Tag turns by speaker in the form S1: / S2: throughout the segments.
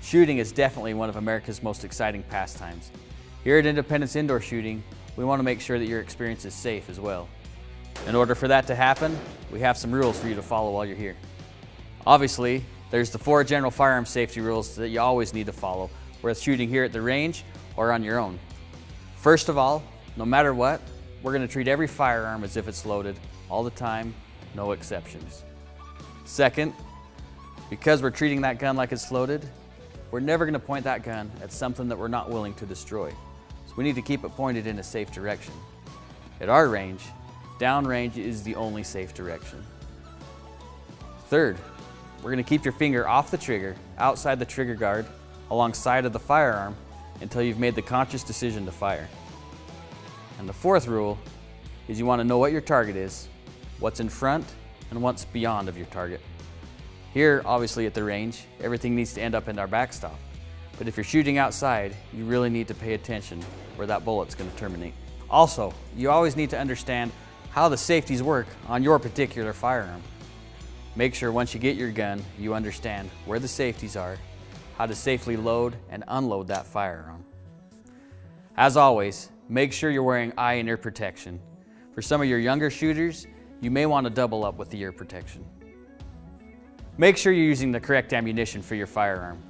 S1: Shooting is definitely one of America's most exciting pastimes. Here at Independence Indoor Shooting, we want to make sure that your experience is safe as well. In order for that to happen, we have some rules for you to follow while you're here. Obviously, there's the 4 general firearm safety rules that you always need to follow, whether shooting here at the range or on your own. First of all, no matter what, we're going to treat every firearm as if it's loaded all the time, no exceptions. Second, because we're treating that gun like it's loaded, we're never going to point that gun at something that we're not willing to destroy. So we need to keep it pointed in a safe direction. At our range, downrange is the only safe direction. Third, we're going to keep your finger off the trigger, outside the trigger guard, alongside of the firearm until you've made the conscious decision to fire. And the fourth rule is you want to know what your target is, what's in front, and what's beyond of your target. Here, obviously at the range, everything needs to end up in our backstop. But if you're shooting outside, you really need to pay attention where that bullet's going to terminate. Also, you always need to understand how the safeties work on your particular firearm. Make sure once you get your gun, you understand where the safeties are, how to safely load and unload that firearm. As always, make sure you're wearing eye and ear protection. For some of your younger shooters, you may want to double up with the ear protection. Make sure you're using the correct ammunition for your firearm.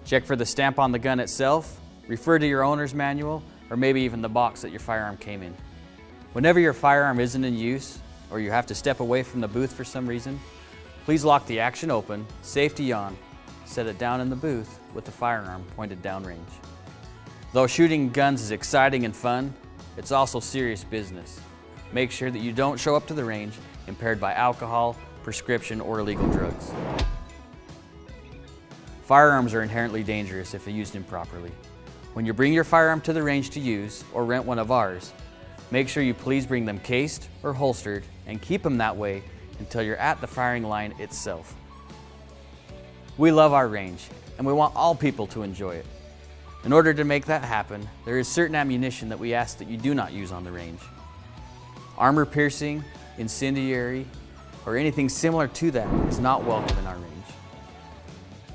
S1: Check for the stamp on the gun itself, refer to your owner's manual, or maybe even the box that your firearm came in. Whenever your firearm isn't in use, or you have to step away from the booth for some reason, please lock the action open, safety on, set it down in the booth with the firearm pointed downrange. Though shooting guns is exciting and fun, it's also serious business. Make sure that you don't show up to the range impaired by alcohol, prescription, or illegal drugs. Firearms are inherently dangerous if used improperly. When you bring your firearm to the range to use or rent one of ours, make sure you please bring them cased or holstered and keep them that way until you're at the firing line itself. We love our range and we want all people to enjoy it. In order to make that happen, there is certain ammunition that we ask that you do not use on the range. Armor piercing, incendiary, or anything similar to that is not welcome in our range.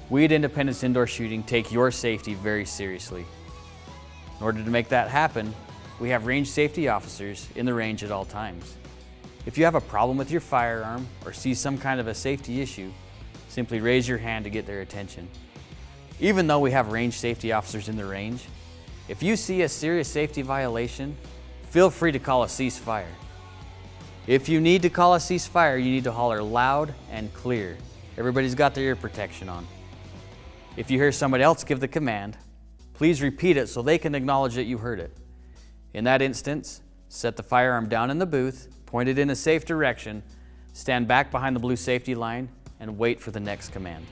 S1: We at Independence Indoor Shooting take your safety very seriously. In order to make that happen, we have range safety officers in the range at all times. If you have a problem with your firearm or see some kind of a safety issue, simply raise your hand to get their attention. Even though we have range safety officers in the range, if you see a serious safety violation, feel free to call a ceasefire. If you need to call a ceasefire, you need to holler loud and clear. Everybody's got their ear protection on. If you hear somebody else give the command, please repeat it so they can acknowledge that you heard it. In that instance, set the firearm down in the booth, point it in a safe direction, stand back behind the blue safety line, and wait for the next command.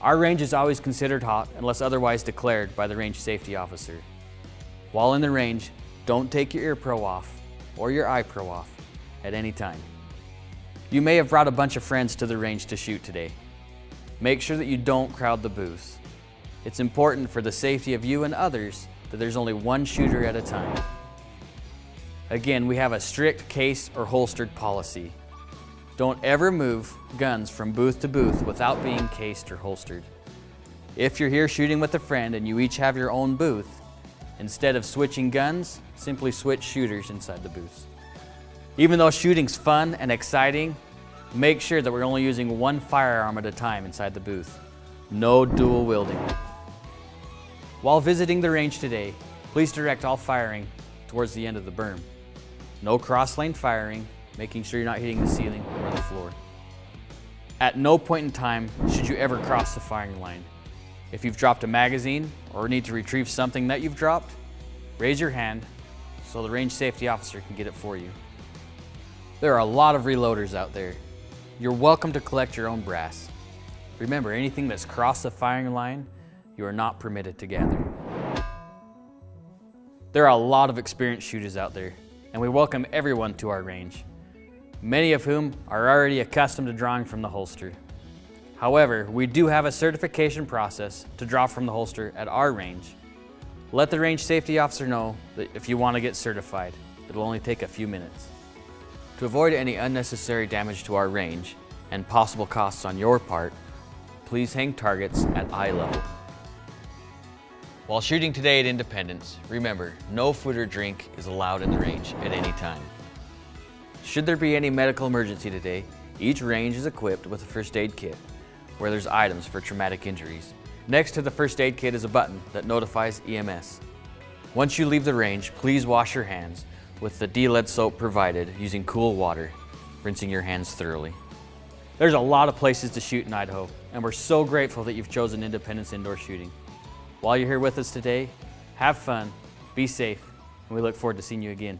S1: Our range is always considered hot unless otherwise declared by the range safety officer. While in the range, don't take your ear pro off or your eye pro off at any time. You may have brought a bunch of friends to the range to shoot today. Make sure that you don't crowd the booth. It's important for the safety of you and others that there's only one shooter at a time. Again, we have a strict case or holstered policy. Don't ever move guns from booth to booth without being cased or holstered. If you're here shooting with a friend and you each have your own booth, instead of switching guns, simply switch shooters inside the booth. Even though shooting's fun and exciting, make sure that we're only using one firearm at a time inside the booth. No dual wielding. While visiting the range today, please direct all firing towards the end of the berm. No cross-lane firing, making sure you're not hitting the ceiling or the floor. At no point in time should you ever cross the firing line. If you've dropped a magazine or need to retrieve something that you've dropped, raise your hand so the range safety officer can get it for you. There are a lot of reloaders out there. You're welcome to collect your own brass. Remember, anything that's crossed the firing line, you are not permitted to gather. There are a lot of experienced shooters out there, and we welcome everyone to our range, many of whom are already accustomed to drawing from the holster. However, we do have a certification process to draw from the holster at our range. Let the range safety officer know that if you want to get certified, it'll only take a few minutes. To avoid any unnecessary damage to our range and possible costs on your part, please hang targets at eye level. While shooting today at Independence, remember, no food or drink is allowed in the range at any time. Should there be any medical emergency today, each range is equipped with a first aid kit, where there's items for traumatic injuries. Next to the first aid kit is a button that notifies EMS. Once you leave the range, please wash your hands with the de-lead soap provided using cool water, rinsing your hands thoroughly. There's a lot of places to shoot in Idaho, and we're so grateful that you've chosen Independence Indoor Shooting. While you're here with us today, have fun, be safe, and we look forward to seeing you again.